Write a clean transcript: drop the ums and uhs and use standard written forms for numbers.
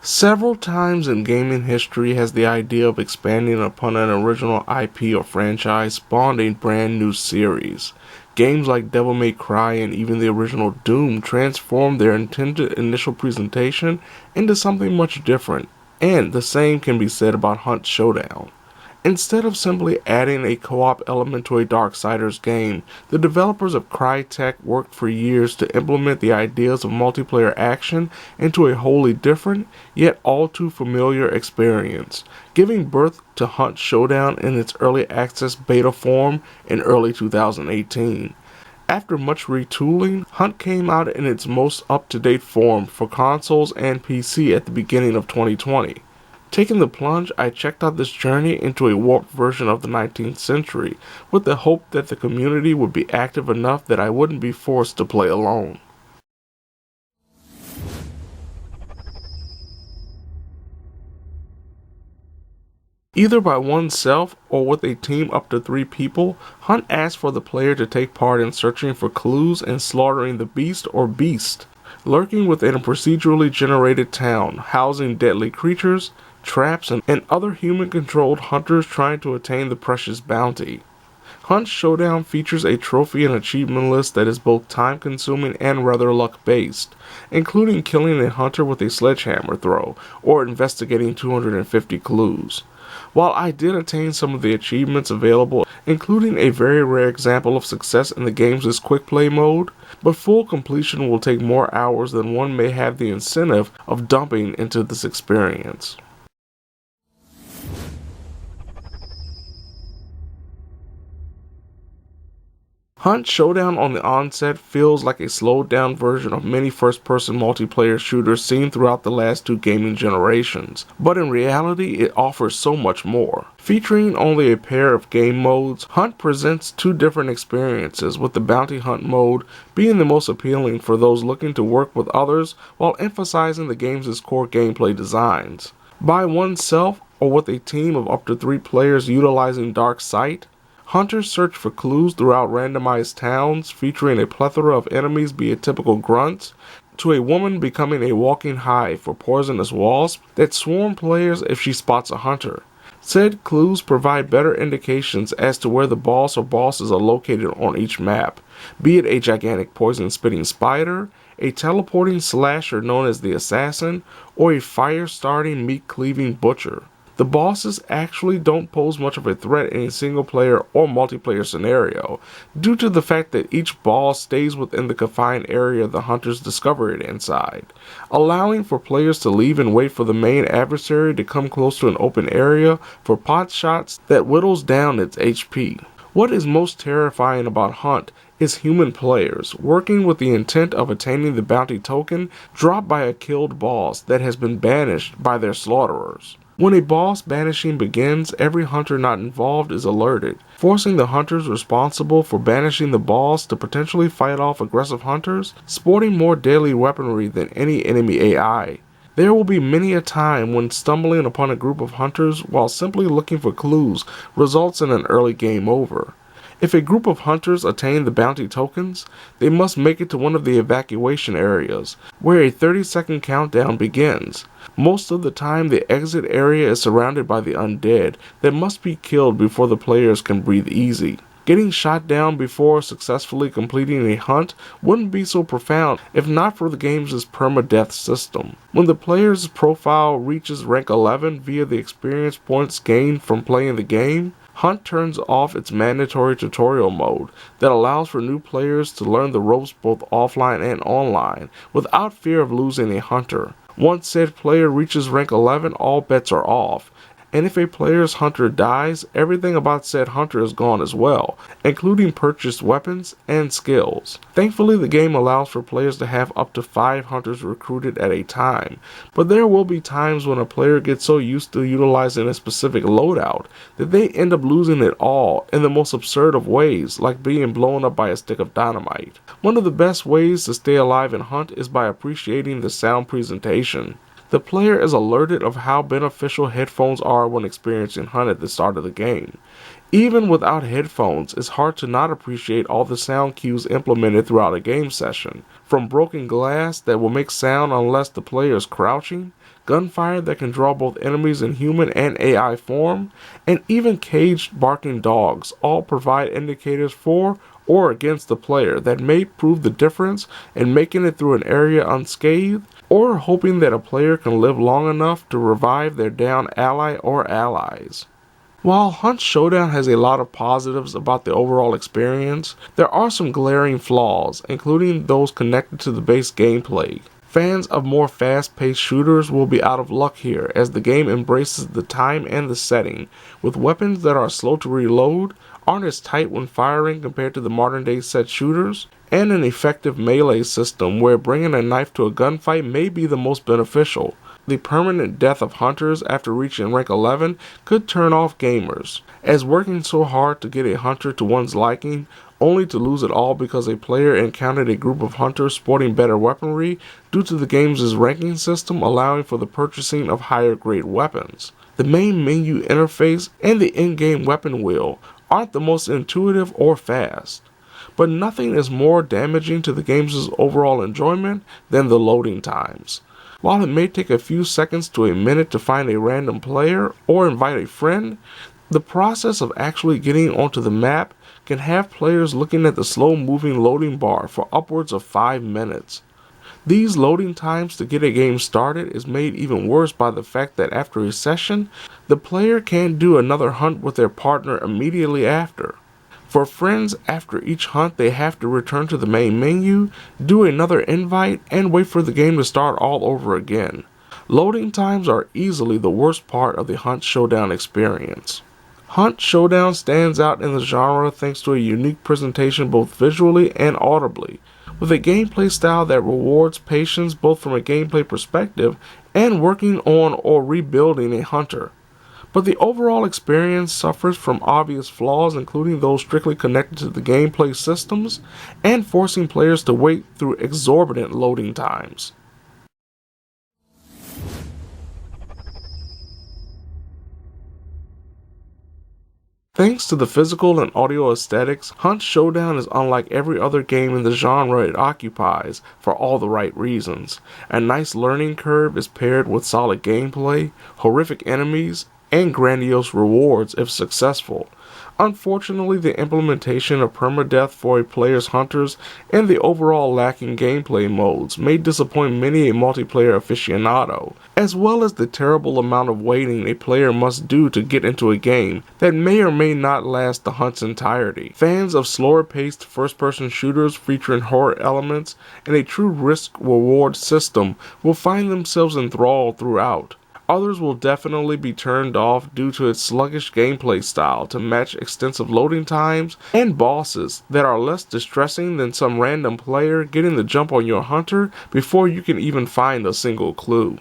Several times in gaming history has the idea of expanding upon an original IP or franchise spawned a brand new series. Games like Devil May Cry and even the original Doom transformed their intended initial presentation into something much different, and the same can be said about Hunt Showdown. Instead of simply adding a co-op element to a Darksiders game, the developers of Crytek worked for years to implement the ideas of multiplayer action into a wholly different, yet all too familiar experience, giving birth to Hunt Showdown in its early access beta form in early 2018. After much retooling, Hunt came out in its most up-to-date form for consoles and PC at the beginning of 2020. Taking the plunge, I checked out this journey into a warped version of the 19th century, with the hope that the community would be active enough that I wouldn't be forced to play alone. Either by oneself or with a team up to 3 people, Hunt asks for the player to take part in searching for clues and slaughtering the beast or beast, lurking within a procedurally generated town, housing deadly creatures, traps, and other human-controlled hunters trying to attain the precious bounty. Hunt Showdown features a trophy and achievement list that is both time-consuming and rather luck-based, including killing a hunter with a sledgehammer throw, or investigating 250 clues. While I did attain some of the achievements available, including a very rare example of success in the game's quick play mode, but full completion will take more hours than one may have the incentive of dumping into this experience. Hunt Showdown on the onset feels like a slowed-down version of many first-person multiplayer shooters seen throughout the last 2 gaming generations, but in reality it offers so much more. Featuring only a pair of game modes, Hunt presents 2 different experiences, with the bounty hunt mode being the most appealing for those looking to work with others while emphasizing the game's core gameplay designs. By oneself or with a team of up to 3 players utilizing Dark Sight, hunters search for clues throughout randomized towns, featuring a plethora of enemies, be it typical grunts, to a woman becoming a walking hive for poisonous wasps that swarm players if she spots a hunter. Said clues provide better indications as to where the boss or bosses are located on each map, be it a gigantic poison-spitting spider, a teleporting slasher known as the Assassin, or a fire-starting, meat-cleaving butcher. The bosses actually don't pose much of a threat in a single-player or multiplayer scenario, due to the fact that each boss stays within the confined area the hunters discover it inside, allowing for players to leave and wait for the main adversary to come close to an open area for pot shots that whittles down its HP. What is most terrifying about Hunt is human players working with the intent of attaining the bounty token dropped by a killed boss that has been banished by their slaughterers. When a boss banishing begins, every hunter not involved is alerted, forcing the hunters responsible for banishing the boss to potentially fight off aggressive hunters, sporting more deadly weaponry than any enemy AI. There will be many a time when stumbling upon a group of hunters while simply looking for clues results in an early game over. If a group of hunters attain the bounty tokens, they must make it to one of the evacuation areas, where a 30-second countdown begins. Most of the time, the exit area is surrounded by the undead that must be killed before the players can breathe easy. Getting shot down before successfully completing a hunt wouldn't be so profound if not for the game's permadeath system. When the player's profile reaches rank 11 via the experience points gained from playing the game, Hunt turns off its mandatory tutorial mode that allows for new players to learn the ropes both offline and online without fear of losing a hunter. Once said player reaches rank 11, all bets are off, and if a player's hunter dies, everything about said hunter is gone as well, including purchased weapons and skills. Thankfully, the game allows for players to have up to 5 hunters recruited at a time, but there will be times when a player gets so used to utilizing a specific loadout that they end up losing it all in the most absurd of ways, like being blown up by a stick of dynamite. One of the best ways to stay alive in Hunt is by appreciating the sound presentation. The player is alerted of how beneficial headphones are when experiencing Hunt at the start of the game. Even without headphones, it's hard to not appreciate all the sound cues implemented throughout a game session. From broken glass that will make sound unless the player is crouching, gunfire that can draw both enemies in human and AI form, and even caged barking dogs all provide indicators for or against the player that may prove the difference in making it through an area unscathed, or hoping that a player can live long enough to revive their downed ally or allies. While Hunt Showdown has a lot of positives about the overall experience, there are some glaring flaws, including those connected to the base gameplay. Fans of more fast-paced shooters will be out of luck here, as the game embraces the time and the setting, with weapons that are slow to reload, aren't as tight when firing compared to the modern-day set shooters, and an effective melee system where bringing a knife to a gunfight may be the most beneficial. The permanent death of hunters after reaching rank 11 could turn off gamers, as working so hard to get a hunter to one's liking, only to lose it all because a player encountered a group of hunters sporting better weaponry due to the game's ranking system allowing for the purchasing of higher grade weapons. The main menu interface and the in-game weapon wheel aren't the most intuitive or fast, but nothing is more damaging to the game's overall enjoyment than the loading times. While it may take a few seconds to a minute to find a random player or invite a friend, the process of actually getting onto the map can have players looking at the slow-moving loading bar for upwards of 5 minutes. These loading times to get a game started is made even worse by the fact that after a session, the player can't do another hunt with their partner immediately after. For friends, after each hunt they have to return to the main menu, do another invite, and wait for the game to start all over again. Loading times are easily the worst part of the Hunt Showdown experience. Hunt Showdown stands out in the genre thanks to a unique presentation both visually and audibly, with a gameplay style that rewards patience both from a gameplay perspective and working on or rebuilding a hunter. But the overall experience suffers from obvious flaws, including those strictly connected to the gameplay systems and forcing players to wait through exorbitant loading times. Thanks to the physical and audio aesthetics, Hunt Showdown is unlike every other game in the genre it occupies for all the right reasons. A nice learning curve is paired with solid gameplay, horrific enemies, and grandiose rewards if successful. Unfortunately, the implementation of permadeath for a player's hunters and the overall lacking gameplay modes may disappoint many a multiplayer aficionado, as well as the terrible amount of waiting a player must do to get into a game that may or may not last the hunt's entirety. Fans of slower-paced first-person shooters featuring horror elements and a true risk-reward system will find themselves enthralled throughout. Others will definitely be turned off due to its sluggish gameplay style to match extensive loading times and bosses that are less distressing than some random player getting the jump on your hunter before you can even find a single clue.